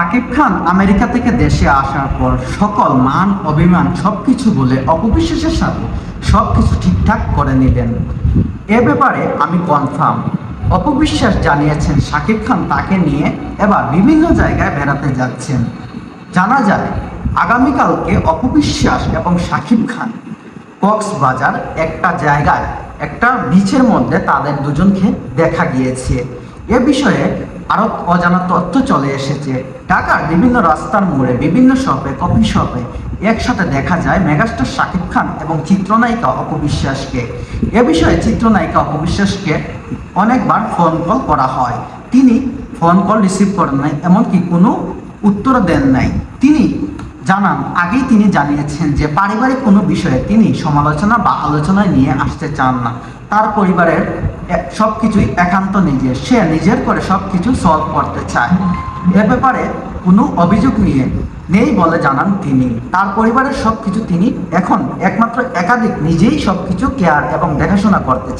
Shakib Khan America থেকে দেশে আসার পর সকল মান অভিমান সবকিছু বলে অপবিশ্বাসের সাথে সবকিছু ঠিকঠাক করে নিলেন। এ ব্যাপারে আমি কনফার্ম। অপবিশ্বাস জানিয়েছেন শাকিব খান তাকে নিয়ে এবার বিভিন্ন জায়গায় বেড়াতে যাচ্ছেন। জানা যায় আগামীকালকে অপবিশ্বাস এবং শাকিব খান কক্সবাজার একটা জায়গায় একটা বিচের মধ্যে তাদের দুজনকে দেখা গিয়েছে। এ বিষয়ে আরও অজানা তথ্য চলে এসেছে। ঢাকার বিভিন্ন রাস্তার মোড়ে বিভিন্ন শপে কফি শপে একসাথে দেখা যায় মেগাস্টার শাকিব খান এবং চিত্রনায়িকা অপবিশ্বাসকে। এ বিষয়ে চিত্রনায়িকা অপবিশ্বাসকে অনেকবার ফোন কল করা হয়, তিনি ফোন কল রিসিভ করেন নাই, এমনকি কোনো উত্তর দেন নাই। তিনি আগেই তিনি জানিয়েছেন যে পারিবারিক কোনো বিষয়ে তিনি সমালোচনা বা আলোচনায় নিয়ে আসতে চান না। তার পরিবারের সব কিছুই একান্ত নিজের, সে নিজের করে সব কিছু সলভ করতে চায়। এ ব্যাপারে কোনো অভিযোগ নিয়ে নেই বলে জানান তিনি। তার পরিবারের সব কিছু তিনি এখন একমাত্র একাধিক নিজেই সব কিছু কেয়ার এবং দেখাশোনা করতে চান।